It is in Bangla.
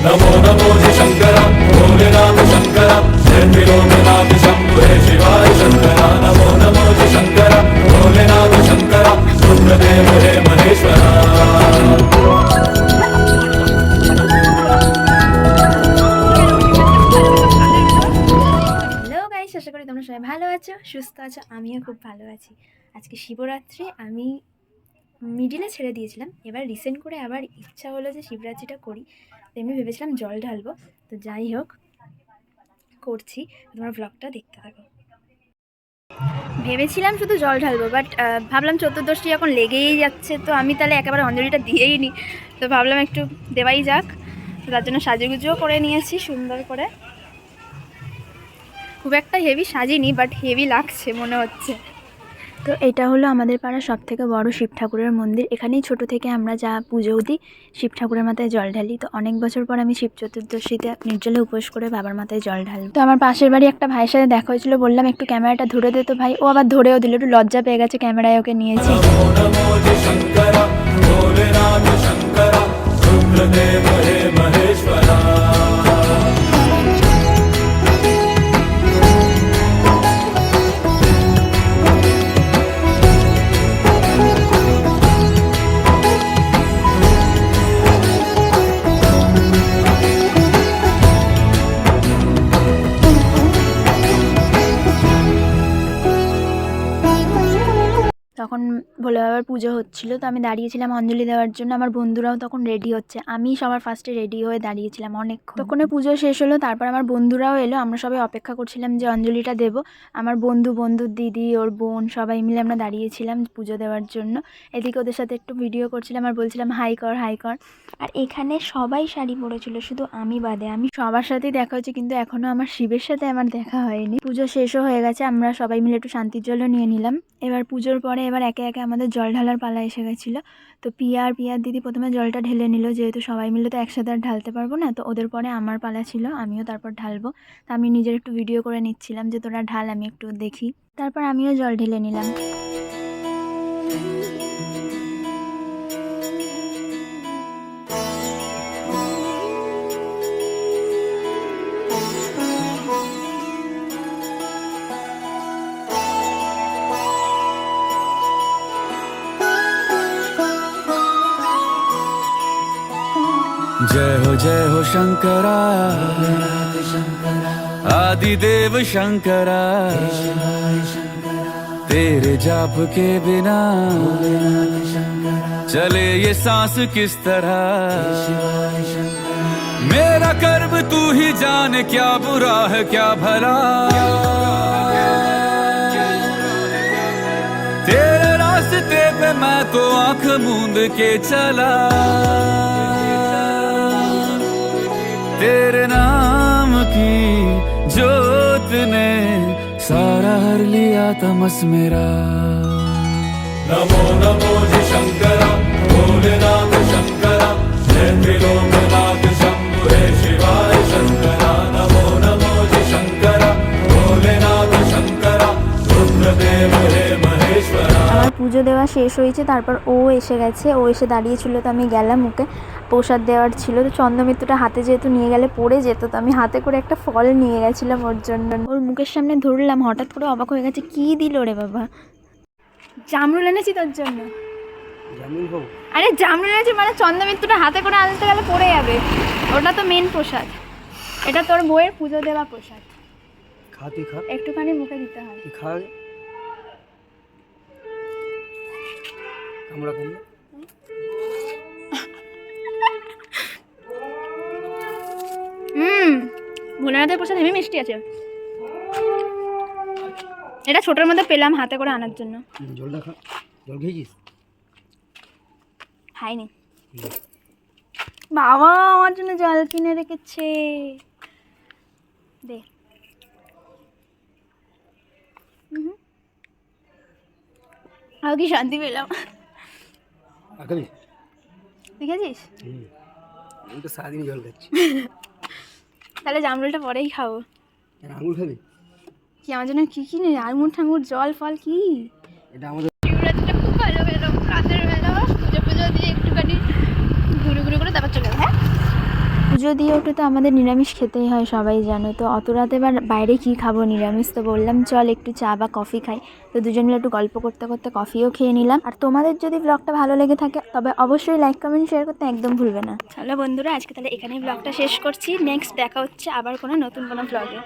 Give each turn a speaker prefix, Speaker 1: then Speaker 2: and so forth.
Speaker 1: नमो नमो जय शंकर भोलेनाथ शंकर जय त्रिलोकनाथ शंभु हे शिवाय शंकर नमो नमो जय शंकर भोलेनाथ शंकर रुद्रदेव हे महेश्वर।
Speaker 2: হ্যালো গাইস, আশা করি তোমরা সবাই ভালো আছো, সুস্থ আছো। আমিও খুব ভালো আছি। আজকে শিবরাত্রি, আমি মিডিলে ছেড়ে দিয়েছিলাম। এবার রিসেন্ট করে আবার ইচ্ছা হলো যে শিবরাত্রিটা করি। তো এমনি ভেবেছিলাম জল ঢালবো, তো যাই হোক করছি। তোমার ব্লগটা দেখতে থাকো। ভেবেছিলাম শুধু জল ঢালবো, বাট ভাবলাম চতুর্দশী এখন লেগেই যাচ্ছে, তো আমি তাহলে একেবারে অঞ্জলিটা দিয়েই নিই। তো ভাবলাম একটু দেওয়াই যাক, তো তার জন্য সাজুগুজুও করে নিয়েছি সুন্দর করে। খুব একটা হেভি সাজিনি, বাট হেভি লাগছে মনে হচ্ছে। তো এটা হলো আমাদের পাড়ার সবথেকে বড় শিব ঠাকুরের মন্দির। এখানেই ছোট থেকে আমরা যা পুজো দিই, শিব ঠাকুরের মাথায় জল ঢালি। তো অনেক বছর পর আমি শিব চতুর্দশীতে নির্জলে উপোস করে বাবার মাথায় জল ঢালি। তো আমার পাশের বাড়ি একটা ভাইয়ের সাথে দেখা হয়েছিল, বললাম একটু ক্যামেরাটা ধরে দে, তো ভাই ও আবার ধরেও দিল। একটু লজ্জা পেয়ে গেছে, ক্যামেরায় ওকে নিয়েছি। তখন ভোলে বাবার পুজো হচ্ছিল, তো আমি দাঁড়িয়েছিলাম অঞ্জলি দেওয়ার জন্য। আমার বন্ধুরাও তখন রেডি হচ্ছে, আমি সবার ফার্স্টে রেডি হয়ে দাঁড়িয়েছিলাম অনেকক্ষণ। তখন পুজো শেষ হলো, তারপর আমার বন্ধুরাও এলো। আমরা সবাই অপেক্ষা করছিলাম যে অঞ্জলিটা দেবো। আমার বন্ধুর দিদি, ওর বোন, সবাই মিলে আমরা দাঁড়িয়েছিলাম পুজো দেওয়ার জন্য। এদিকে ওদের সাথে একটু ভিডিও করছিলাম আর বলছিলাম হাই কর হাই কর। আর এখানে সবাই শাড়ি পরেছিল, শুধু আমি বাদে। আমি সবার সাথেই দেখা হচ্ছে, কিন্তু এখনও আমার শিবের সাথে আমার দেখা হয়নি। পুজো শেষও হয়ে গেছে, আমরা সবাই মিলে একটু শান্তির জলও নিয়ে নিলাম। এবার পুজোর পরে এবার একে একে আমাদের জল ঢালার পালা এসে গেছিলো। তো পিয়ার দিদি প্রথমে জলটা ঢেলে নিল, যেহেতু সবাই মিলে তো একসাথে আর ঢালতে পারবো না। তো ওদের পরে আমার পালা ছিল, আমিও তারপর ঢালবো। তো আমি নিজের একটু ভিডিও করে নিচ্ছিলাম যে তোরা ঢাল, আমি একটু দেখি। তারপর আমিও জল ঢেলে নিলাম।
Speaker 1: जय हो शंकरा आदिदेव शंकरा तेरे जाप के बिना चले ये सांस किस तरह। मेरा कर्म तू ही जाने, क्या बुरा है क्या भला। तेरे रास्ते पे मैं तो आंख मूंद के चला। तेरे नाम की जोत ने सारा हर लिया तमस मेरा। नमो नमो जय शंकर भोलेनाथ शंकर जय त्रिलोकनाथ शंभु हे शिवाय शंकर नमो नमो जय शंकर भोलेनाथ शंकर रुद्रदेव हे महेश्वर।
Speaker 2: আমার পুজো দেওয়া শেষ হয়েছে, তারপর ও এসে গেছে। ও এসে দাঁড়িয়েছিল, তো আমি গেলাম। ওকে প্রসাদ দেওয়ার ছিল, তো চন্দ্রমিত্রটা হাতে যেহেতু নিয়ে গেলে পড়ে যেত, তো আমি হাতে করে একটা ফল নিয়ে গেছিলাম ওর জন্য। ওর মুখের সামনে ধরলাম, হঠাৎ করে অবাক হয়ে গেছে, কি দিল রে বাবা। জামরুল এনেছি তোর জন্য। আরে জামরুল এনেছি মানে চন্দ্রমিত্রটা হাতে করে আনতে গেলে পড়ে যাবে। ওটা তো মেন প্রসাদ, এটা তোর বইয়ের পুজো দেওয়া প্রসাদ। একটুখানি মুখে দিতে হয়। ভোলেনাথের প্রসাদ হেবি মিষ্টি আছে। এটা ছোটোর মধ্যে পেলাম হাতে করে আনার জন্য।
Speaker 3: জল খেয়েছিস?
Speaker 2: খাইনি। বাবা আমার জন্য জল কিনে রেখেছে, দে। আর কি শান্তি পেলাম। দেখেছিস,
Speaker 3: আমি তো সারাদিন জল খাচ্ছি।
Speaker 2: তাহলে জামরুলটা পরেই খাবো।
Speaker 3: আঙুর খাবি?
Speaker 2: কি আমার জন্য কি কি নেই, আঙুর ঠাঙুর জল ফল কি?
Speaker 3: এটা আমাদের
Speaker 2: শিবরাত্রিটা খুব ভালো গেল। রাতের বেলা পুজো দিয়ে একটুখানি ঘুরে ঘুরে করে তারপর চলে গেল। হ্যাঁ, পুজো পুজো দিয়ে ওঠে তো আমাদের নিরামিষ খেতেই হয়, সবাই জানো। তো অত রাতে এবার বাইরে কি খাবো, নিরামিষ। তো বললাম চল একটু চা বা কফি খাই। তো দুজন মিলে একটু গল্প করতে করতে কফিও খেয়ে নিলাম। আর তোমাদের যদি ব্লগটা ভালো লেগে থাকে তবে অবশ্যই লাইক কমেন্ট শেয়ার করতে একদম ভুলবে না। চলো বন্ধুরা, আজকে তাহলে এখানেই ব্লগটা শেষ করছি। নেক্সট দেখা হচ্ছে আবার কোনো নতুন কোনো ব্লগে।